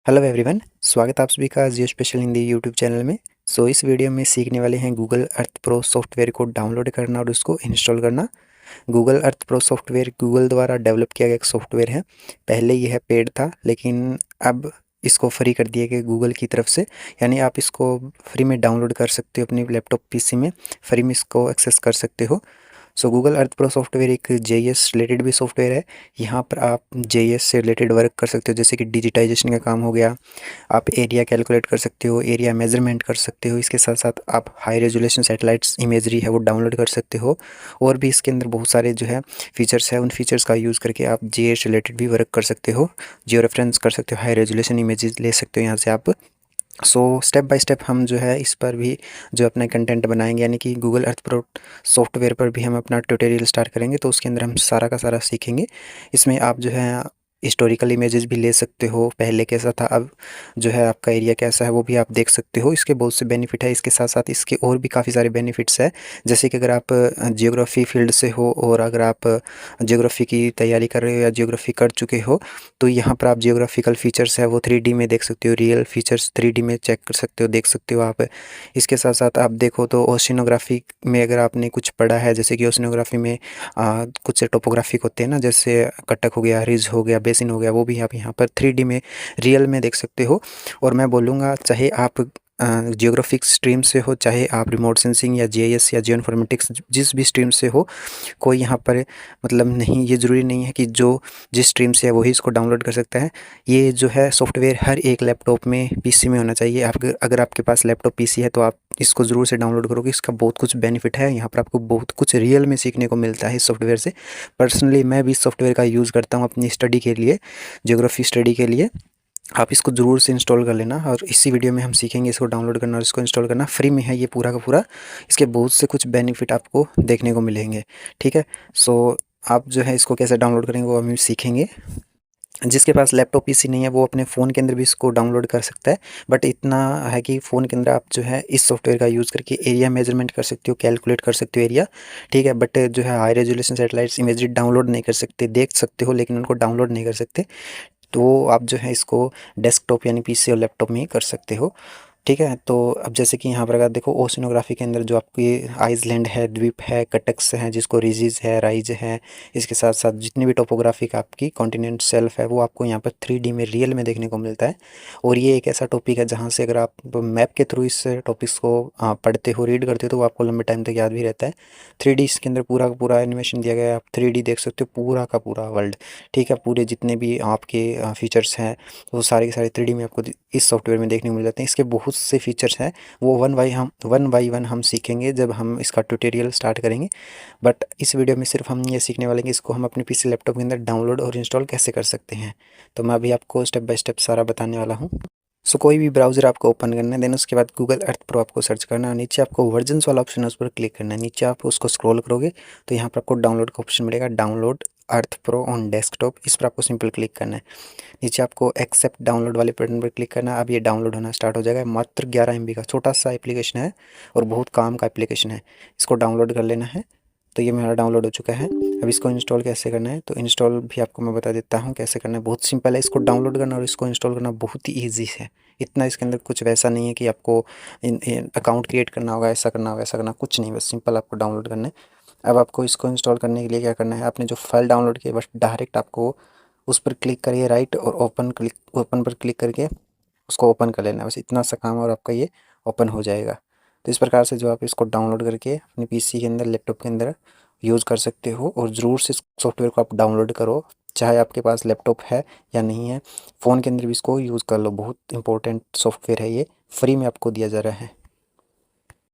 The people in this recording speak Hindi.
हेलो एवरीवन, स्वागत है आप सभी का जियो स्पेशल हिंदी यूट्यूब चैनल में। इस वीडियो में सीखने वाले हैं गूगल अर्थ प्रो सॉफ्टवेयर को डाउनलोड करना और उसको इंस्टॉल करना। Google Earth pro software Google द्वारा डेवलप किया गया एक सॉफ्टवेयर है। पहले यह पेड था, लेकिन अब इसको फ्री कर दिया गया गूगल की तरफ से। यानी आप इसको फ्री में डाउनलोड कर सकते हो अपनी लैपटॉप पीसी में, फ्री में इसको एक्सेस कर सकते हो। गूगल अर्थ प्रो सॉफ्टवेयर एक जेईएस रिलेटेड भी सॉफ्टवेयर है। यहाँ पर आप जेईएस से रिलेटेड वर्क कर सकते हो, जैसे कि डिजिटाइजेशन का काम हो गया। आप एरिया कैलकुलेट कर सकते हो, एरिया मेजरमेंट कर सकते हो। इसके साथ साथ आप हाई रेजोल्यूशन सैटेलाइट्स इमेजरी है वो डाउनलोड कर सकते हो। और भी इसके अंदर बहुत सारे जो है फीचर्स है, उन फीचर्स का यूज़ करके आप जीएस रिलेटेड भी वर्क कर सकते हो, जियो रेफरेंस कर सकते हो, हाई रेजोल्यूशन इमेजेस ले सकते हो यहाँ से आप। स्टेप बाय स्टेप हम जो है इस पर भी जो अपना कंटेंट बनाएंगे, यानी कि गूगल अर्थ प्रो सॉफ्टवेयर पर भी हम अपना ट्यूटोरियल स्टार्ट करेंगे। तो उसके अंदर हम सारा का सारा सीखेंगे। इसमें आप जो है हिस्टोरिकल इमेजेस भी ले सकते हो, पहले कैसा था, अब जो है आपका एरिया कैसा है वो भी आप देख सकते हो। इसके बहुत से बेनिफिट है, इसके साथ साथ इसके और भी काफ़ी सारे बेनिफिट्स है। जैसे कि अगर आप जियोग्राफी फील्ड से हो और अगर आप जियोग्राफी की तैयारी कर रहे हो या जियोग्राफी कर चुके हो, तो यहाँ पर आप जियोग्राफिकल फीचर्स है वो 3D में देख सकते हो, रियल फीचर्स 3D में चेक कर सकते हो, देख सकते हो आप। इसके साथ साथ आप देखो तो ओशिनोग्राफी में अगर आपने कुछ पढ़ा है, जैसे कि ओशिनोग्राफी में कुछ टोपोग्राफिक होते हैं ना, जैसे कटक हो गया, रिज हो गया, बेसिन हो गया, वो भी आप यहाँ पर 3D में रियल में देख सकते हो। और मैं बोलूँगा चाहे आप जियोग्राफिक स्ट्रीम से हो, चाहे आप रिमोट सेंसिंग या जीआईएस या जियो इन्फॉर्मेटिक्स जिस भी स्ट्रीम से हो, कोई यहाँ पर मतलब नहीं, ये ज़रूरी नहीं है कि जो जिस स्ट्रीम से है वही इसको डाउनलोड कर सकता है। ये जो है सॉफ्टवेयर हर एक लैपटॉप में, पीसी में होना चाहिए। आप अगर आपके पास लैपटॉप पीसी है तो आप इसको ज़रूर से डाउनलोड करोगे। इसका बहुत कुछ बेनिफिट है, यहाँ पर आपको बहुत कुछ रियल में सीखने को मिलता है इस सॉफ्टवेयर से। पर्सनली मैं भी इस सॉफ्टवेयर का यूज़ करता हूँ अपनी स्टडी के लिए, ज्योग्राफी स्टडी के लिए। आप इसको ज़रूर से इंस्टॉल कर लेना, और इसी वीडियो में हम सीखेंगे इसको डाउनलोड करना और इसको इंस्टॉल करना। फ्री में है ये पूरा का पूरा। इसके बहुत से कुछ बेनिफिट आपको देखने को मिलेंगे, ठीक है। आप जो है इसको कैसे डाउनलोड करेंगे वो हम सीखेंगे। जिसके पास लैपटॉप पीसी नहीं है वो अपने फ़ोन के अंदर भी इसको डाउनलोड कर सकता है। बट इतना है कि फ़ोन के अंदर आप जो है इस सॉफ्टवेयर का यूज़ करके एरिया मेजरमेंट कर सकते हो, कैलकुलेट कर सकते हो एरिया, ठीक है। बट जो है high resolution satellites imagery download नहीं कर सकते, देख सकते हो लेकिन उनको डाउनलोड नहीं कर सकते। तो आप जो है इसको डेस्कटॉप यानी पीसी और लैपटॉप में ही कर सकते हो, ठीक है। तो अब जैसे कि यहाँ पर अगर देखो ओशिनोग्राफी के अंदर जो आपकी आइसलैंड है, द्वीप है, कटक्स है, जिसको रिजिज है, राइज है, इसके साथ साथ जितनी भी टोपोग्राफिक आपकी कॉन्टिनेंट शेल्फ है वो आपको यहाँ पर 3D में रियल में देखने को मिलता है। और ये एक ऐसा टॉपिक है जहाँ से अगर आप मैप के थ्रू इस टॉपिक्स को पढ़ते हो, रीड करते हो, तो वो आपको लंबे टाइम तक याद भी रहता है। 3D इसके अंदर पूरा का पूरा एनिमेशन दिया गया है, आप 3D देख सकते हो पूरा का पूरा वर्ल्ड, ठीक है। पूरे जितने भी आपके फीचर्स हैं वो सारे के सारे 3D में आपको इस सॉफ्टवेयर में देखने को मिल जाते हैं। इसके बहुत से फीचर्स हैं, वो वन बाई वन हम सीखेंगे जब हम इसका ट्यूटोरियल स्टार्ट करेंगे। बट इस वीडियो में सिर्फ हम ये सीखने वाले हैं कि इसको हम अपने पीसी लैपटॉप के अंदर डाउनलोड और इंस्टॉल कैसे कर सकते हैं। तो मैं अभी आपको स्टेप बाय स्टेप सारा बताने वाला हूँ। कोई भी ब्राउज़र आपको ओपन करना है, देन उसके बाद गूगल अर्थ प्रो आपको सर्च करना है। नीचे आपको वर्जन्स वाला ऑप्शन है, उस पर क्लिक करना है। नीचे आप उसको स्क्रॉल करोगे तो यहाँ पर आपको डाउनलोड का ऑप्शन मिलेगा, download earth pro on desktop. इस पर आपको सिंपल क्लिक करना है। नीचे आपको एक्सेप्ट डाउनलोड वाले बटन पर क्लिक करना है। अब ये डाउनलोड होना स्टार्ट हो जाएगा। मात्र 11 MB का छोटा सा एप्लीकेशन है और बहुत काम का एप्लीकेशन है। इसको डाउनलोड कर लेना है। तो ये मेरा डाउनलोड हो चुका है। अब इसको इंस्टॉल कैसे करना है, तो इंस्टॉल भी आपको मैं बता देता हूँ कैसे करना है। बहुत सिंपल है, इसको डाउनलोड करना और इसको इंस्टॉल करना बहुत ही ईजी है। इतना इसके अंदर कुछ वैसा नहीं है कि आपको अकाउंट क्रिएट करना होगा, ऐसा करना होगा, ऐसा करना, कुछ नहीं, बस सिंपल आपको डाउनलोड करना है। अब आपको इसको इंस्टॉल करने के लिए क्या करना है, आपने जो फाइल डाउनलोड की बस डायरेक्ट आपको उस पर क्लिक करिए राइट, और ओपन पर क्लिक करके उसको ओपन कर लेना है। बस इतना सा काम है और आपका ये ओपन हो जाएगा। तो इस प्रकार से जो आप इसको डाउनलोड करके अपने पीसी के अंदर, लैपटॉप के अंदर यूज़ कर सकते हो। और ज़रूर से सॉफ्टवेयर को आप डाउनलोड करो, चाहे आपके पास लैपटॉप है या नहीं है, फ़ोन के अंदर भी इसको यूज़ कर लो। बहुत इंपॉर्टेंट सॉफ्टवेयर है ये, फ्री में आपको दिया जा रहा है।